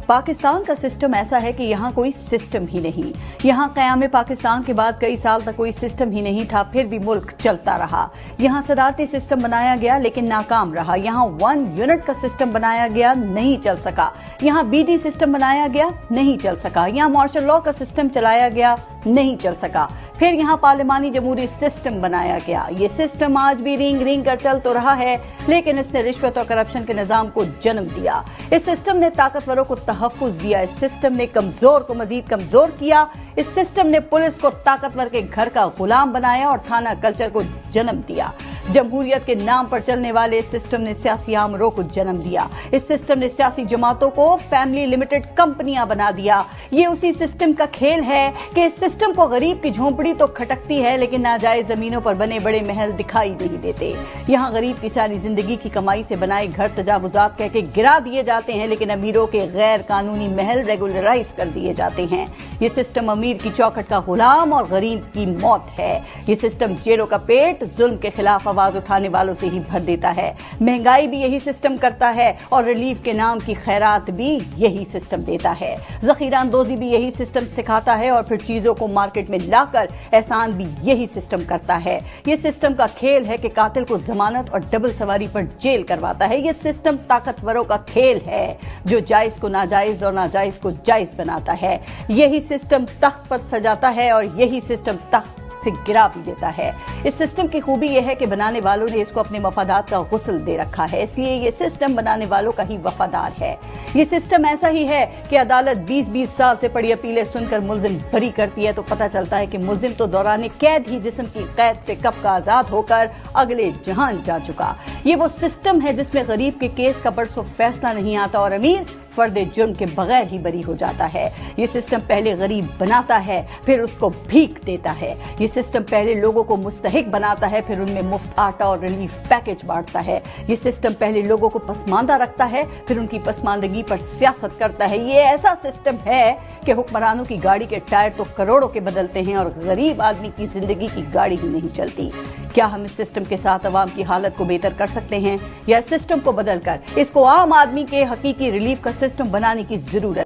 पाकिस्तान का सिस्टम ऐसा है कि यहाँ कोई सिस्टम ही नहीं। यहाँ क़याम पाकिस्तान के बाद कई साल तक कोई सिस्टम ही नहीं था, फिर भी मुल्क चलता रहा। यहाँ सदारती सिस्टम बनाया गया लेकिन नाकाम रहा। यहाँ 1 यूनिट का सिस्टम बनाया गया, नहीं चल सका। यहाँ बीडी सिस्टम बनाया गया, नहीं चल सका। यहाँ मार्शल लॉ का सिस्टम चलाया गया, नहीं चल सका। फिर यहाँ पार्लिमानी जमहूरी सिस्टम बनाया गया। ये सिस्टम आज भी रिंग रिंग कर चल तो रहा है, लेकिन इसने रिश्वत और करप्शन के निजाम को जन्म दिया। इस सिस्टम ने ताकतवरों को तहफ्फुज दिया। इस सिस्टम ने कमजोर को मजीद कमजोर किया। इस सिस्टम ने पुलिस को ताकतवर के घर का गुलाम बनाया और थाना कल्चर को जन्म दिया। जमहूरियत के नाम पर चलने वाले इस सिस्टम ने सियासी आमरों को जन्म दिया। इस सिस्टम ने सियासी जमातों को फैमिली लिमिटेड कंपनियां बना दिया। ये उसी सिस्टम का खेल है कि इस सिस्टम को गरीब की झोंपड़ी तो खटकती है, लेकिन नाजायज जमीनों पर बने बड़े महल दिखाई नहीं देते। यहाँ गरीब की सारी जिंदगी की कमाई से बनाए घर तजावुजात कह के गिरा दिए जाते हैं, लेकिन अमीरों के गैर कानूनी महल रेगुलराइज कर दिए जाते हैं। ये सिस्टम अमीर की चौखट का गुलाम और गरीब की मौत है। ये सिस्टम जेरों का पेट जुल्म के खिलाफ आवाज उठाने वालों से ही भर देता है। महंगाई भी यही सिस्टम करता है और रिलीफ के नाम की खैरात भी यही सिस्टम देता है। जखीरा अंदोजी भी यही सिस्टम सिखाता है और फिर चीजों को मार्केट में लाकर एहसान भी यही सिस्टम करता है। ये सिस्टम का खेल है कि कातिल को जमानत और डबल सवारी पर जेल करवाता है। ये सिस्टम ताकतवरों का खेल है जो जायज को नाजायज और नाजायज को जायज बनाता है। यही सिस्टम तख्त पर सजाता है और यही सिस्टम तख्त से गिरा भी देता है। इस सिस्टम की खूबी यह है कि बनाने वालों ने इसको अपने मफादात का गुस्ल दे रखा है, इसलिए ये सिस्टम बनाने वालों का ही वफादार है। ये सिस्टम ऐसा ही है कि अदालत 20-20 साल से पड़ी अपीलें सुनकर मुल्जिम बरी करती है तो पता चलता है कि मुल्जिम तो दौरान कैद ही जिस्म की कैद से कब का आजाद होकर अगले जहान जा चुका। ये वो सिस्टम है जिसमें गरीब के केस का बरसों फैसला नहीं आता और अमीर फर्दे जुर्म के बगैर ही बरी हो जाता है। ये सिस्टम पहले गरीब बनाता है, फिर उसको भीख देता है। ये सिस्टम पहले लोगों को मुस्तहिक बनाता है, फिर उनमें मुफ्त आटा और रिलीफ पैकेज बांटता है। ये सिस्टम पहले लोगों को पसमानदा रखता है, फिर उनकी पसमानदगी पर सियासत करता है। ये ऐसा सिस्टम है कि हुक्मरानों की गाड़ी के टायर तो करोड़ों के बदलते हैं और गरीब आदमी की जिंदगी की गाड़ी ही नहीं चलती। क्या हम इस सिस्टम के साथ अवाम की हालत को बेहतर कर सकते हैं या सिस्टम को बदलकर इसको आम आदमी के हकीकी रिलीफ का सिस्टम बनाने की जरूरत